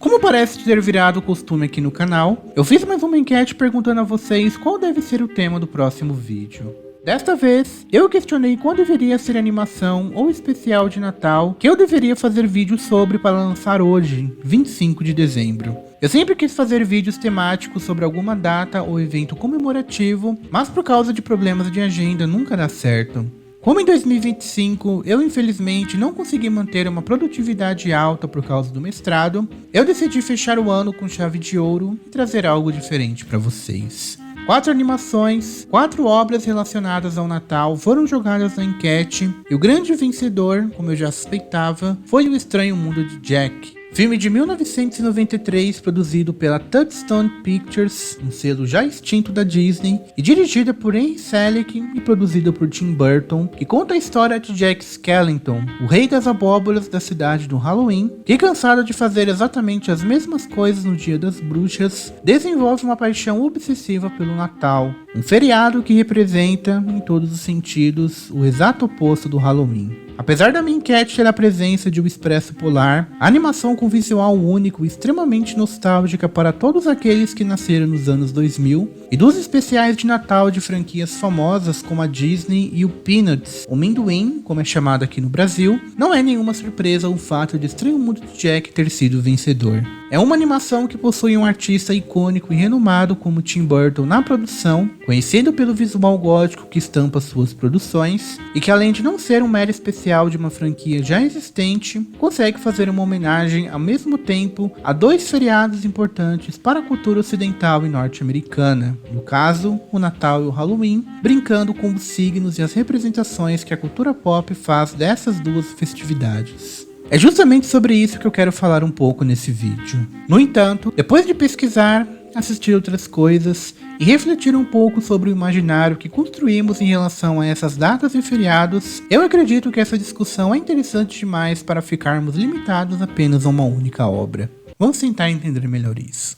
Como parece ter virado costume aqui no canal, eu fiz mais uma enquete perguntando a vocês qual deve ser o tema do próximo vídeo. Desta vez, eu questionei qual deveria ser a animação ou especial de Natal que eu deveria fazer vídeo sobre para lançar hoje, 25 de dezembro. Eu sempre quis fazer vídeos temáticos sobre alguma data ou evento comemorativo, mas por causa de problemas de agenda nunca dá certo. Como em 2025 eu infelizmente não consegui manter uma produtividade alta por causa do mestrado, eu decidi fechar o ano com chave de ouro e trazer algo diferente para vocês. 4 animações, 4 obras relacionadas ao Natal foram jogadas na enquete e o grande vencedor, como eu já suspeitava, foi O Estranho Mundo de Jack. Filme de 1993, produzido pela Touchstone Pictures, um selo já extinto da Disney, e dirigida por Henry Selick e produzida por Tim Burton, que conta a história de Jack Skellington, o rei das abóboras da cidade do Halloween, que, cansado de fazer exatamente as mesmas coisas no Dia das Bruxas, desenvolve uma paixão obsessiva pelo Natal, um feriado que representa, em todos os sentidos, o exato oposto do Halloween. Apesar da minha enquete ter a presença de O Expresso Polar, a animação com visual único e extremamente nostálgica para todos aqueles que nasceram nos anos 2000, e dos especiais de Natal de franquias famosas como a Disney e o Peanuts, o Minduim, como é chamado aqui no Brasil, não é nenhuma surpresa o fato de Estranho Mundo de Jack ter sido o vencedor. É uma animação que possui um artista icônico e renomado como Tim Burton na produção, conhecido pelo visual gótico que estampa suas produções, e que além de não ser um mero especial de uma franquia já existente, consegue fazer uma homenagem ao mesmo tempo a 2 feriados importantes para a cultura ocidental e norte-americana, no caso, o Natal e o Halloween, brincando com os signos e as representações que a cultura pop faz dessas 2 festividades. É justamente sobre isso que eu quero falar um pouco nesse vídeo. No entanto, depois de pesquisar, assistir outras coisas e refletir um pouco sobre o imaginário que construímos em relação a essas datas e feriados, eu acredito que essa discussão é interessante demais para ficarmos limitados apenas a uma única obra. Vamos tentar entender melhor isso.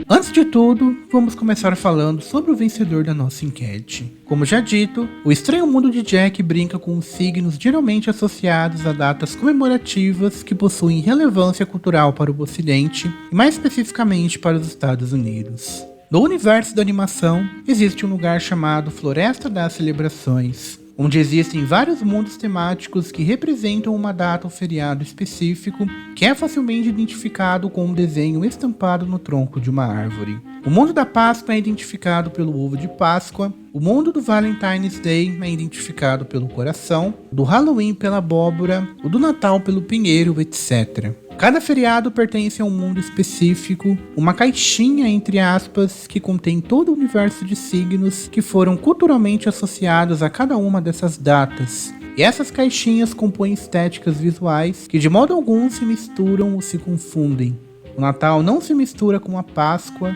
Antes de tudo, vamos começar falando sobre o vencedor da nossa enquete. Como já dito, O Estranho Mundo de Jack brinca com os signos geralmente associados a datas comemorativas que possuem relevância cultural para o Ocidente e mais especificamente para os Estados Unidos. No universo da animação, existe um lugar chamado Floresta das Celebrações, onde existem vários mundos temáticos que representam uma data ou feriado específico que é facilmente identificado com um desenho estampado no tronco de uma árvore. O mundo da Páscoa é identificado pelo ovo de Páscoa, o mundo do Valentine's Day é identificado pelo coração, o do Halloween pela abóbora, o do Natal pelo pinheiro, etc. Cada feriado pertence a um mundo específico, uma caixinha entre aspas que contém todo o universo de signos que foram culturalmente associados a cada uma dessas datas. E essas caixinhas compõem estéticas visuais que de modo algum se misturam ou se confundem. O Natal não se mistura com a Páscoa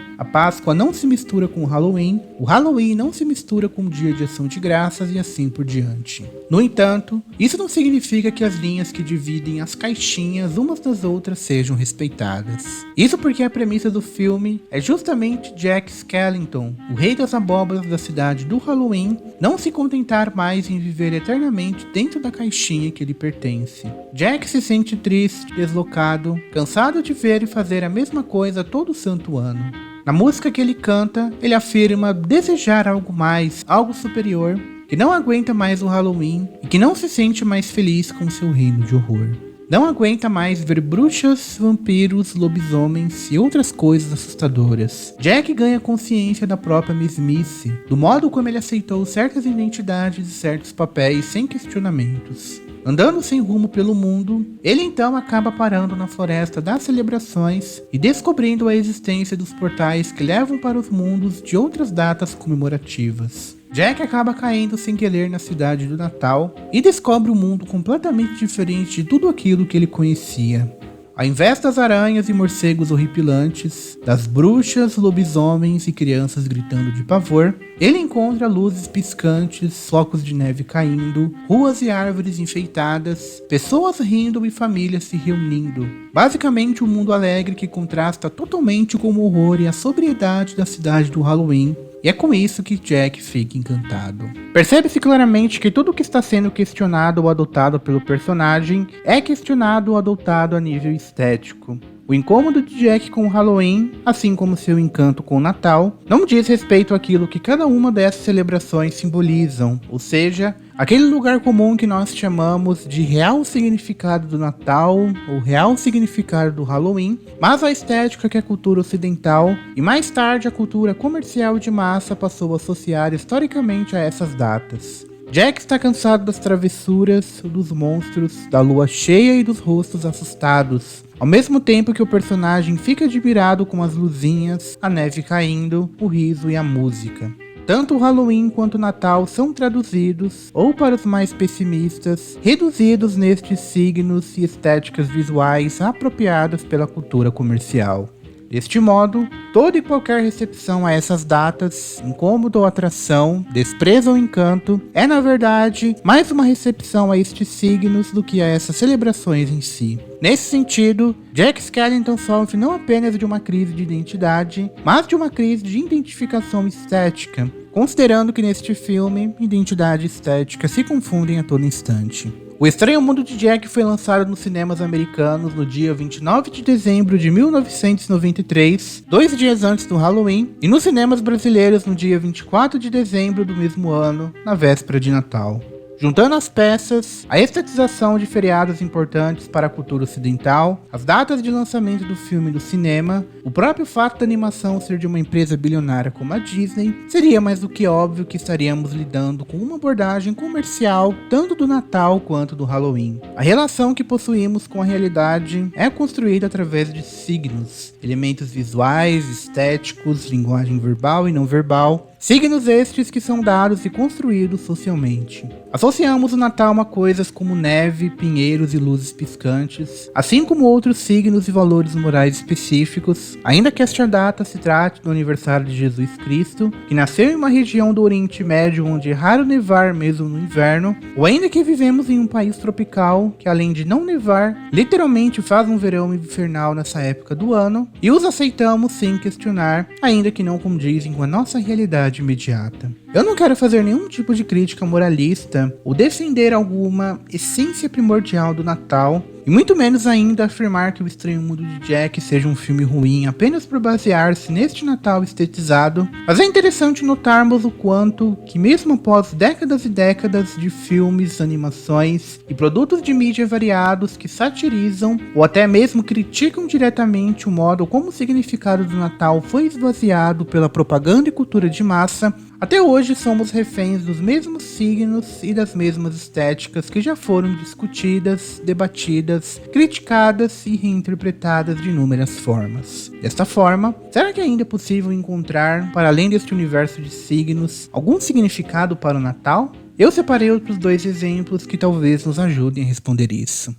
não se mistura com o Halloween não se mistura com o Dia de Ação de Graças e assim por diante. No entanto, isso não significa que as linhas que dividem as caixinhas umas das outras sejam respeitadas. Isso porque a premissa do filme é justamente Jack Skellington, o rei das abóboras da cidade do Halloween, não se contentar mais em viver eternamente dentro da caixinha que lhe pertence. Jack se sente triste, deslocado, cansado de ver e fazer a mesma coisa todo santo ano. Na música que ele canta, ele afirma desejar algo mais, algo superior, que não aguenta mais o Halloween e que não se sente mais feliz com seu reino de horror. Não aguenta mais ver bruxas, vampiros, lobisomens e outras coisas assustadoras. Jack ganha consciência da própria mesmice, do modo como ele aceitou certas identidades e certos papéis sem questionamentos. Andando sem rumo pelo mundo, ele então acaba parando na Floresta das Celebrações e descobrindo a existência dos portais que levam para os mundos de outras datas comemorativas. Jack acaba caindo sem querer na cidade do Natal e descobre um mundo completamente diferente de tudo aquilo que ele conhecia. Ao invés das aranhas e morcegos horripilantes, das bruxas, lobisomens e crianças gritando de pavor, ele encontra luzes piscantes, flocos de neve caindo, ruas e árvores enfeitadas, pessoas rindo e famílias se reunindo. Basicamente um mundo alegre que contrasta totalmente com o horror e a sobriedade da cidade do Halloween. E é com isso que Jack fica encantado. Percebe-se claramente que tudo que está sendo questionado ou adotado pelo personagem é questionado ou adotado a nível estético. O incômodo de Jack com o Halloween, assim como seu encanto com o Natal, não diz respeito àquilo que cada uma dessas celebrações simbolizam, ou seja, aquele lugar comum que nós chamamos de real significado do Natal ou real significado do Halloween, mas a estética que a cultura ocidental e mais tarde a cultura comercial de massa passou a associar historicamente a essas datas. Jack está cansado das travessuras, dos monstros, da lua cheia e dos rostos assustados, ao mesmo tempo que o personagem fica admirado com as luzinhas, a neve caindo, o riso e a música. Tanto o Halloween quanto o Natal são traduzidos, ou para os mais pessimistas, reduzidos nestes signos e estéticas visuais apropriadas pela cultura comercial. Deste modo, toda e qualquer recepção a essas datas, incômodo ou atração, desprezo ou encanto, é na verdade mais uma recepção a estes signos do que a essas celebrações em si. Nesse sentido, Jack Skellington sofre não apenas de uma crise de identidade, mas de uma crise de identificação estética, considerando que neste filme, identidade e estética se confundem a todo instante. O Estranho Mundo de Jack foi lançado nos cinemas americanos no dia 29 de dezembro de 1993, 2 dias antes do Halloween, e nos cinemas brasileiros no dia 24 de dezembro do mesmo ano, na véspera de Natal. Juntando as peças, a estetização de feriados importantes para a cultura ocidental, as datas de lançamento do filme no cinema, o próprio fato da animação ser de uma empresa bilionária como a Disney, seria mais do que óbvio que estaríamos lidando com uma abordagem comercial tanto do Natal quanto do Halloween. A relação que possuímos com a realidade é construída através de signos, elementos visuais, estéticos, linguagem verbal e não verbal, signos estes que são dados e construídos socialmente. Associamos o Natal a coisas como neve, pinheiros e luzes piscantes, assim como outros signos e valores morais específicos, ainda que esta data se trate do aniversário de Jesus Cristo, que nasceu em uma região do Oriente Médio onde é raro nevar mesmo no inverno, ou ainda que vivemos em um país tropical que, além de não nevar, literalmente faz um verão infernal nessa época do ano, e os aceitamos sem questionar, ainda que não condizem com a nossa realidade imediata. Eu não quero fazer nenhum tipo de crítica moralista ou defender alguma essência primordial do Natal, e muito menos ainda afirmar que O Estranho Mundo de Jack seja um filme ruim apenas por basear-se neste Natal estetizado, mas é interessante notarmos o quanto que mesmo após décadas e décadas de filmes, animações e produtos de mídia variados que satirizam ou até mesmo criticam diretamente o modo como o significado do Natal foi esvaziado pela propaganda e cultura de massa, até hoje somos reféns dos mesmos signos e das mesmas estéticas que já foram discutidas, debatidas, criticadas e reinterpretadas de inúmeras formas. Desta forma, será que ainda é possível encontrar, para além deste universo de signos, algum significado para o Natal? Eu separei outros 2 exemplos que talvez nos ajudem a responder isso.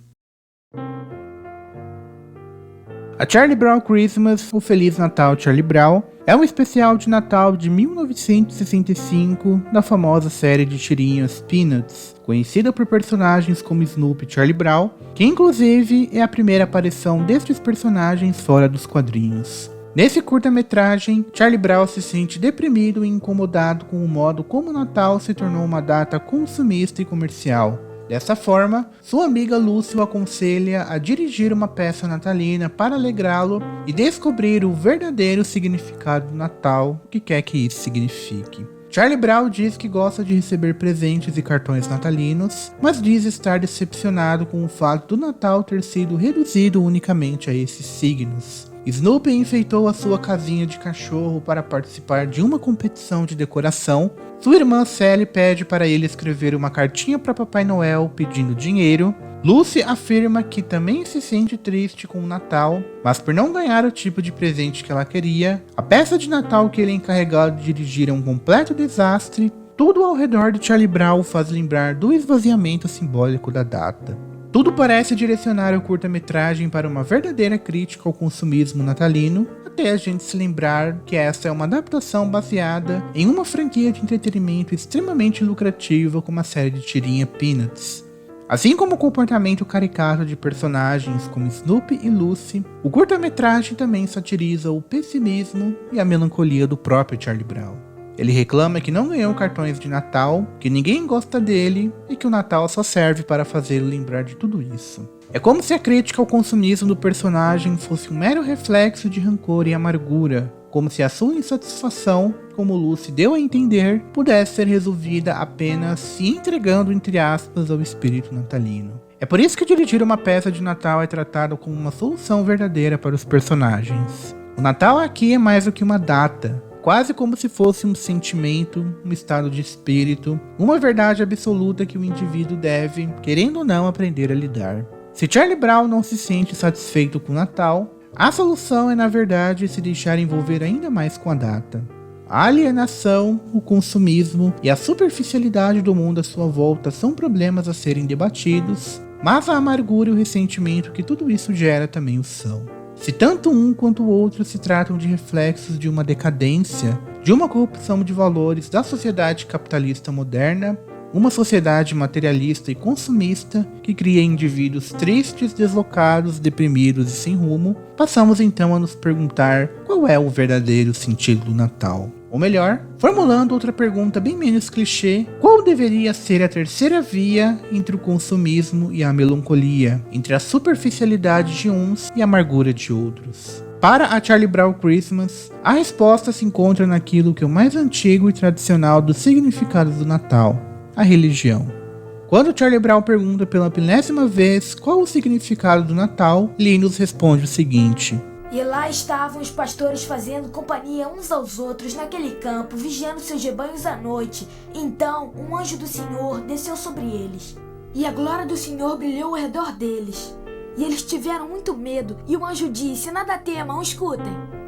A Charlie Brown Christmas, o Feliz Natal Charlie Brown, é um especial de Natal de 1965 da famosa série de tirinhas Peanuts, conhecida por personagens como Snoopy e Charlie Brown, que inclusive é a primeira aparição destes personagens fora dos quadrinhos. Nesse curta-metragem, Charlie Brown se sente deprimido e incomodado com o modo como o Natal se tornou uma data consumista e comercial. Dessa forma, sua amiga Lucy o aconselha a dirigir uma peça natalina para alegrá-lo e descobrir o verdadeiro significado do Natal, o que quer que isso signifique. Charlie Brown diz que gosta de receber presentes e cartões natalinos, mas diz estar decepcionado com o fato do Natal ter sido reduzido unicamente a esses signos. Snoopy enfeitou a sua casinha de cachorro para participar de uma competição de decoração. Sua irmã Sally pede para ele escrever uma cartinha para Papai Noel pedindo dinheiro. Lucy afirma que também se sente triste com o Natal, mas por não ganhar o tipo de presente que ela queria, a peça de Natal que ele é encarregado de dirigir é um completo desastre. Tudo ao redor de Charlie Brown faz lembrar do esvaziamento simbólico da data. Tudo parece direcionar o curta-metragem para uma verdadeira crítica ao consumismo natalino, até a gente se lembrar que essa é uma adaptação baseada em uma franquia de entretenimento extremamente lucrativa como a série de tirinha Peanuts. Assim como o comportamento caricato de personagens como Snoopy e Lucy, o curta-metragem também satiriza o pessimismo e a melancolia do próprio Charlie Brown. Ele reclama que não ganhou cartões de Natal, que ninguém gosta dele e que o Natal só serve para fazê-lo lembrar de tudo isso. É como se a crítica ao consumismo do personagem fosse um mero reflexo de rancor e amargura, como se a sua insatisfação, como Lucy deu a entender, pudesse ser resolvida apenas se entregando, entre aspas, ao espírito natalino. É por isso que dirigir uma peça de Natal é tratado como uma solução verdadeira para os personagens. O Natal aqui é mais do que uma data, quase como se fosse um sentimento, um estado de espírito, uma verdade absoluta que o indivíduo deve, querendo ou não, aprender a lidar. Se Charlie Brown não se sente satisfeito com o Natal, a solução é, na verdade, se deixar envolver ainda mais com a data. A alienação, o consumismo e a superficialidade do mundo à sua volta são problemas a serem debatidos, mas a amargura e o ressentimento que tudo isso gera também o são. Se tanto um quanto o outro se tratam de reflexos de uma decadência, de uma corrupção de valores da sociedade capitalista moderna, uma sociedade materialista e consumista que cria indivíduos tristes, deslocados, deprimidos e sem rumo, passamos então a nos perguntar qual é o verdadeiro sentido do Natal. Ou melhor, formulando outra pergunta bem menos clichê, qual deveria ser a terceira via entre o consumismo e a melancolia, entre a superficialidade de uns e a amargura de outros? Para a Charlie Brown Christmas, a resposta se encontra naquilo que é o mais antigo e tradicional dos significados do Natal: a religião. Quando Charlie Brown pergunta pela 10ª vez qual o significado do Natal, Linus responde o seguinte: E lá estavam os pastores fazendo companhia uns aos outros naquele campo, vigiando seus rebanhos à noite. Então um anjo do Senhor desceu sobre eles, e a glória do Senhor brilhou ao redor deles. E eles tiveram muito medo, e o anjo disse: Nada temam, escutem.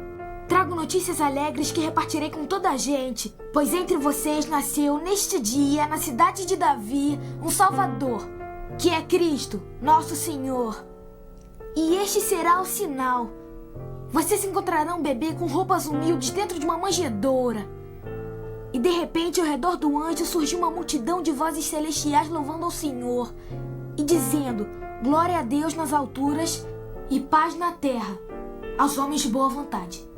Trago notícias alegres que repartirei com toda a gente, pois entre vocês nasceu neste dia, na cidade de Davi, um Salvador, que é Cristo, nosso Senhor. E este será o sinal: vocês encontrarão um bebê com roupas humildes dentro de uma manjedoura. E de repente, ao redor do anjo surgiu uma multidão de vozes celestiais louvando ao Senhor e dizendo: Glória a Deus nas alturas e paz na terra, aos homens de boa vontade.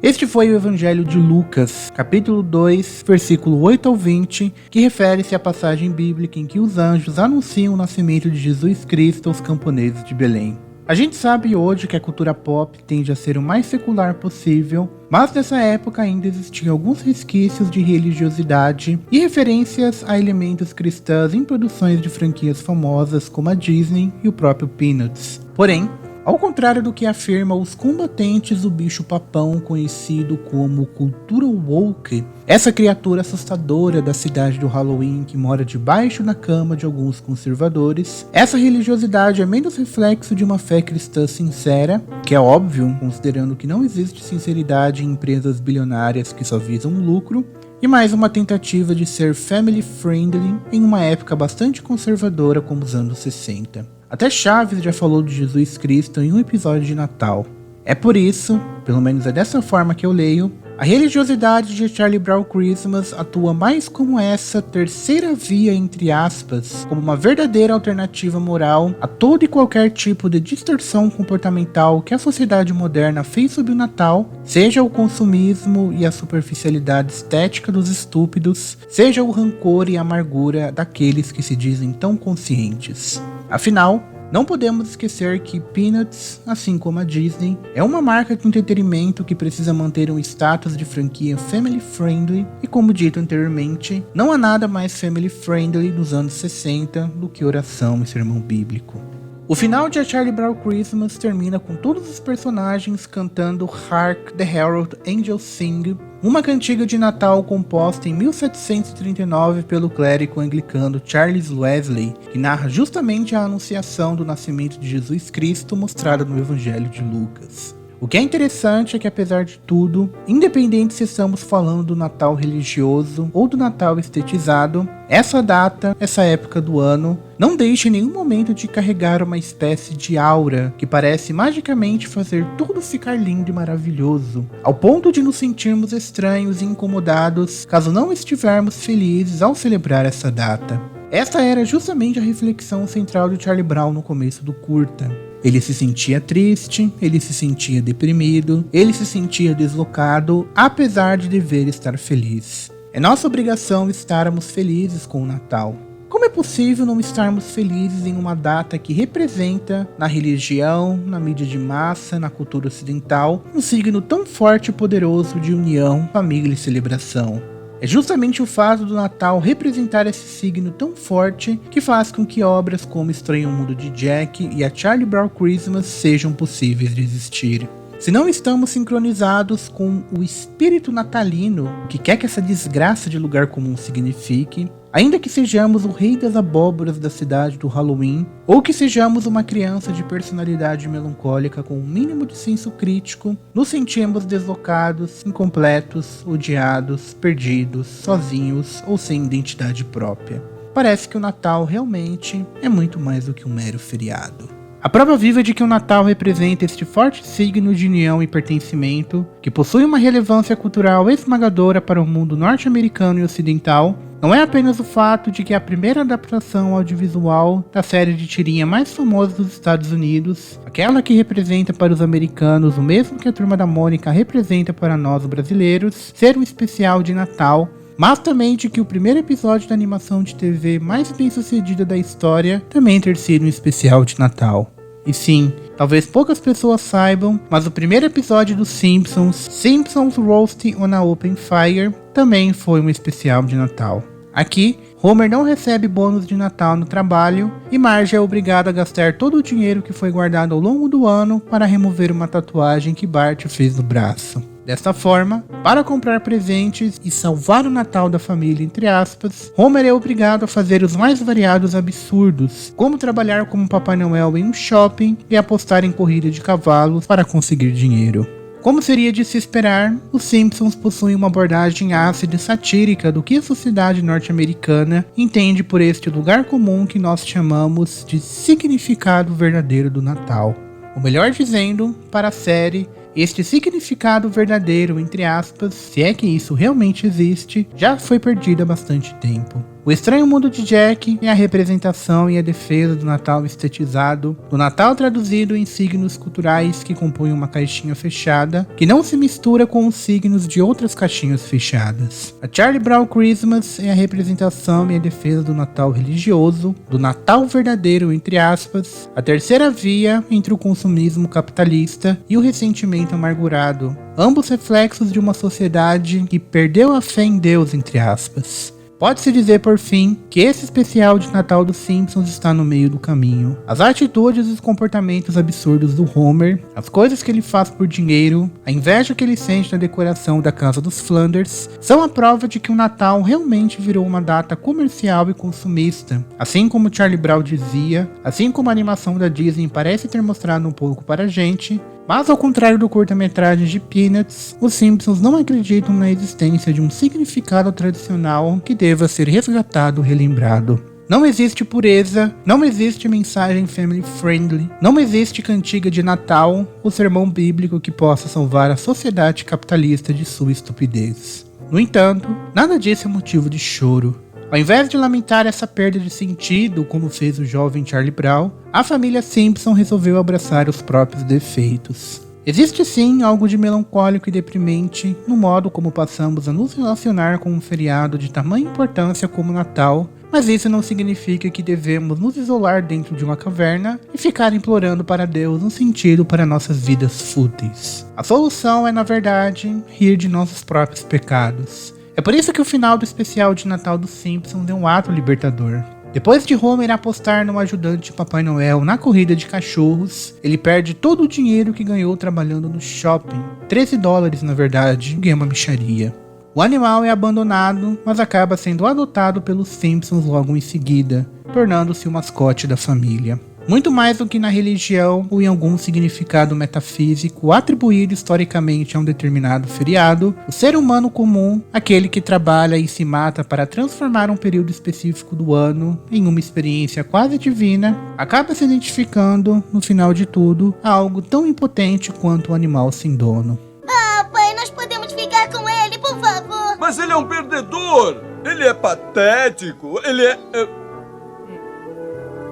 Este foi o Evangelho de Lucas, capítulo 2, versículo 8 ao 20, que refere-se à passagem bíblica em que os anjos anunciam o nascimento de Jesus Cristo aos camponeses de Belém. A gente sabe hoje que a cultura pop tende a ser o mais secular possível, mas nessa época ainda existiam alguns resquícios de religiosidade e referências a elementos cristãos em produções de franquias famosas como a Disney e o próprio Peanuts. Porém, ao contrário do que afirma os combatentes do bicho-papão conhecido como cultura woke, essa criatura assustadora da cidade do Halloween que mora debaixo da cama de alguns conservadores, essa religiosidade é menos reflexo de uma fé cristã sincera, que é óbvio, considerando que não existe sinceridade em empresas bilionárias que só visam lucro, e mais uma tentativa de ser family friendly em uma época bastante conservadora como os anos 60. Até Chaves já falou de Jesus Cristo em um episódio de Natal. É por isso, pelo menos é dessa forma que eu leio, a religiosidade de Charlie Brown Christmas atua mais como essa terceira via, entre aspas, como uma verdadeira alternativa moral a todo e qualquer tipo de distorção comportamental que a sociedade moderna fez sobre o Natal, seja o consumismo e a superficialidade estética dos estúpidos, seja o rancor e a amargura daqueles que se dizem tão conscientes. Afinal, não podemos esquecer que Peanuts, assim como a Disney, é uma marca de entretenimento que precisa manter um status de franquia family friendly e, como dito anteriormente, não há nada mais family friendly nos anos 60 do que oração e sermão bíblico. O final de A Charlie Brown Christmas termina com todos os personagens cantando Hark the Herald Angels Sing, uma cantiga de Natal composta em 1739 pelo clérigo anglicano Charles Wesley, que narra justamente a anunciação do nascimento de Jesus Cristo mostrada no Evangelho de Lucas. O que é interessante é que, apesar de tudo, independente se estamos falando do Natal religioso ou do Natal estetizado, essa data, essa época do ano, não deixa em nenhum momento de carregar uma espécie de aura que parece magicamente fazer tudo ficar lindo e maravilhoso, ao ponto de nos sentirmos estranhos e incomodados caso não estivermos felizes ao celebrar essa data. Esta era justamente a reflexão central de Charlie Brown no começo do curta. Ele se sentia triste, ele se sentia deprimido, ele se sentia deslocado, apesar de dever estar feliz. É nossa obrigação estarmos felizes com o Natal. Como é possível não estarmos felizes em uma data que representa, na religião, na mídia de massa, na cultura ocidental, um signo tão forte e poderoso de união, família e celebração? É justamente o fato do Natal representar esse signo tão forte que faz com que obras como Estranho Mundo de Jack e a Charlie Brown Christmas sejam possíveis de existir. Se não estamos sincronizados com o espírito natalino, o que quer que essa desgraça de lugar comum signifique, ainda que sejamos o rei das abóboras da cidade do Halloween, ou que sejamos uma criança de personalidade melancólica com um mínimo de senso crítico, nos sentimos deslocados, incompletos, odiados, perdidos, sozinhos ou sem identidade própria. Parece que o Natal realmente é muito mais do que um mero feriado. A prova viva de que o Natal representa este forte signo de união e pertencimento, que possui uma relevância cultural esmagadora para o mundo norte-americano e ocidental, não é apenas o fato de que é a primeira adaptação audiovisual da série de tirinha mais famosa dos Estados Unidos, aquela que representa para os americanos o mesmo que a Turma da Mônica representa para nós brasileiros, ser um especial de Natal, mas também de que o primeiro episódio da animação de TV mais bem sucedida da história também ter sido um especial de Natal. E sim, talvez poucas pessoas saibam, mas o primeiro episódio dos Simpsons Roasting on a Open Fire, também foi um especial de Natal. Aqui, Homer não recebe bônus de Natal no trabalho e Marge é obrigado a gastar todo o dinheiro que foi guardado ao longo do ano para remover uma tatuagem que Bart fez no braço. Desta forma, para comprar presentes e salvar o Natal da família, entre aspas, Homer é obrigado a fazer os mais variados absurdos, como trabalhar como Papai Noel em um shopping e apostar em corrida de cavalos para conseguir dinheiro. Como seria de se esperar, os Simpsons possuem uma abordagem ácida e satírica do que a sociedade norte-americana entende por este lugar comum que nós chamamos de significado verdadeiro do Natal. Ou melhor dizendo, para a série, este significado verdadeiro, entre aspas, se é que isso realmente existe, já foi perdido há bastante tempo. O Estranho Mundo de Jack é a representação e a defesa do Natal estetizado, do Natal traduzido em signos culturais que compõem uma caixinha fechada, que não se mistura com os signos de outras caixinhas fechadas. A Charlie Brown Christmas é a representação e a defesa do Natal religioso, do Natal verdadeiro, entre aspas, a terceira via entre o consumismo capitalista e o ressentimento amargurado, ambos reflexos de uma sociedade que perdeu a fé em Deus, entre aspas. Pode-se dizer, por fim, que esse especial de Natal dos Simpsons está no meio do caminho. As atitudes e os comportamentos absurdos do Homer, as coisas que ele faz por dinheiro, a inveja que ele sente na decoração da casa dos Flanders, são a prova de que o Natal realmente virou uma data comercial e consumista. Assim como Charlie Brown dizia, assim como a animação da Disney parece ter mostrado um pouco para a gente, mas ao contrário do curta-metragem de Peanuts, os Simpsons não acreditam na existência de um significado tradicional que deva ser resgatado ou relembrado. Não existe pureza, não existe mensagem family friendly, não existe cantiga de Natal ou sermão bíblico que possa salvar a sociedade capitalista de sua estupidez. No entanto, nada disso é motivo de choro. Ao invés de lamentar essa perda de sentido, como fez o jovem Charlie Brown, a família Simpson resolveu abraçar os próprios defeitos. Existe sim algo de melancólico e deprimente no modo como passamos a nos relacionar com um feriado de tamanha importância como o Natal, mas isso não significa que devemos nos isolar dentro de uma caverna e ficar implorando para Deus um sentido para nossas vidas fúteis. A solução é, na verdade, rir de nossos próprios pecados. É por isso que o final do especial de Natal dos Simpsons é um ato libertador. Depois de Homer apostar no ajudante de Papai Noel na corrida de cachorros, ele perde todo o dinheiro que ganhou trabalhando no shopping. $13 na verdade, que é uma mixaria. O animal é abandonado, mas acaba sendo adotado pelos Simpsons logo em seguida, tornando-se o mascote da família. Muito mais do que na religião ou em algum significado metafísico atribuído historicamente a um determinado feriado, o ser humano comum, aquele que trabalha e se mata para transformar um período específico do ano em uma experiência quase divina, acaba se identificando, no final de tudo, a algo tão impotente quanto o animal sem dono. Ah, pai, nós podemos ficar com ele, por favor. Mas ele é um perdedor. Ele é patético. Ele é...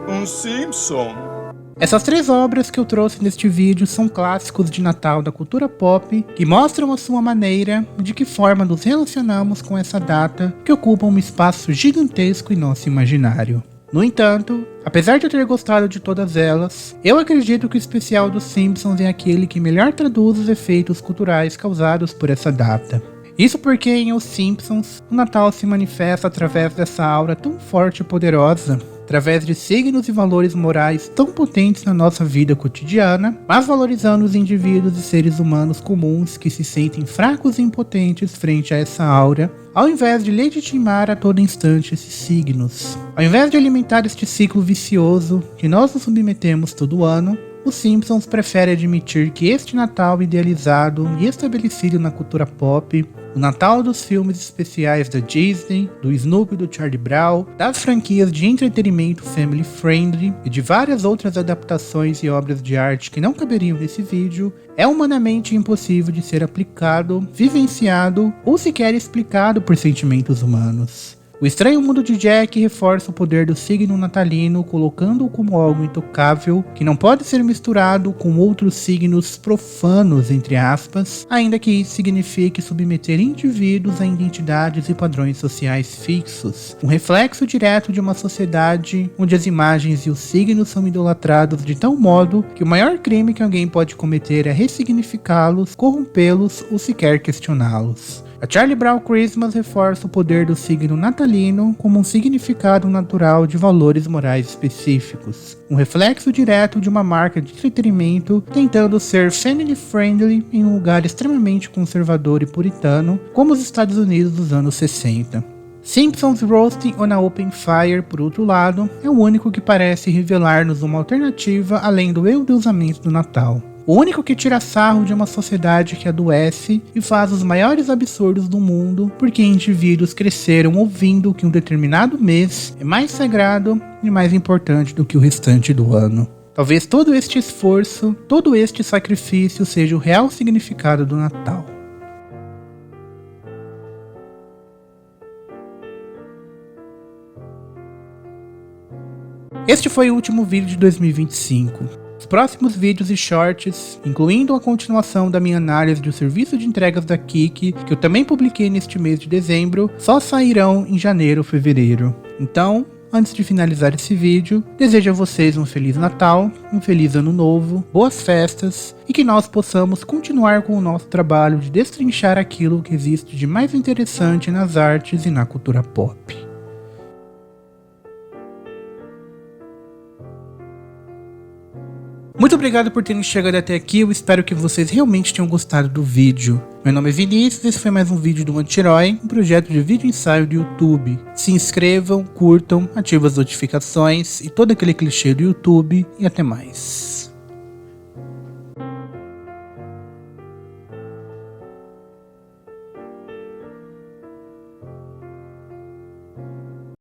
um Simpson. Essas 3 obras que eu trouxe neste vídeo são clássicos de Natal da cultura pop que mostram a sua maneira de que forma nos relacionamos com essa data que ocupa um espaço gigantesco em nosso imaginário. No entanto, apesar de eu ter gostado de todas elas, eu acredito que o especial dos Simpsons é aquele que melhor traduz os efeitos culturais causados por essa data. Isso porque em Os Simpsons, o Natal se manifesta através dessa aura tão forte e poderosa, através de signos e valores morais tão potentes na nossa vida cotidiana, mas valorizando os indivíduos e seres humanos comuns que se sentem fracos e impotentes frente a essa aura, ao invés de legitimar a todo instante esses signos. Ao invés de alimentar este ciclo vicioso que nós nos submetemos todo ano, os Simpsons preferem admitir que este Natal idealizado e estabelecido na cultura pop, o Natal dos filmes especiais da Disney, do Snoopy e do Charlie Brown, das franquias de entretenimento family friendly e de várias outras adaptações e obras de arte que não caberiam nesse vídeo, é humanamente impossível de ser aplicado, vivenciado ou sequer explicado por sentimentos humanos. O Estranho Mundo de Jack reforça o poder do signo natalino, colocando-o como algo intocável, que não pode ser misturado com outros signos profanos, entre aspas, ainda que isso signifique submeter indivíduos a identidades e padrões sociais fixos, um reflexo direto de uma sociedade onde as imagens e os signos são idolatrados de tal modo que o maior crime que alguém pode cometer é ressignificá-los, corrompê-los ou sequer questioná-los. A Charlie Brown Christmas reforça o poder do signo natalino como um significado natural de valores morais específicos, um reflexo direto de uma marca de entretenimento tentando ser family friendly em um lugar extremamente conservador e puritano, como os Estados Unidos dos anos 60. Simpsons Roasting on a Open Fire, por outro lado, é o único que parece revelar-nos uma alternativa além do endeusamento do Natal. O único que tira sarro de uma sociedade que adoece e faz os maiores absurdos do mundo porque indivíduos cresceram ouvindo que um determinado mês é mais sagrado e mais importante do que o restante do ano. Talvez todo este esforço, todo este sacrifício seja o real significado do Natal. Este foi o último vídeo de 2025. Os próximos vídeos e shorts, incluindo a continuação da minha análise do serviço de entregas da Kik, que eu também publiquei neste mês de dezembro, só sairão em janeiro ou fevereiro. Então, antes de finalizar esse vídeo, desejo a vocês um Feliz Natal, um Feliz Ano Novo, boas festas e que nós possamos continuar com o nosso trabalho de destrinchar aquilo que existe de mais interessante nas artes e na cultura pop. Muito obrigado por terem chegado até aqui, eu espero que vocês realmente tenham gostado do vídeo. Meu nome é Vinícius, esse foi mais um vídeo do Anti-Herói, um projeto de vídeo ensaio do YouTube. Se inscrevam, curtam, ativem as notificações e todo aquele clichê do YouTube e até mais.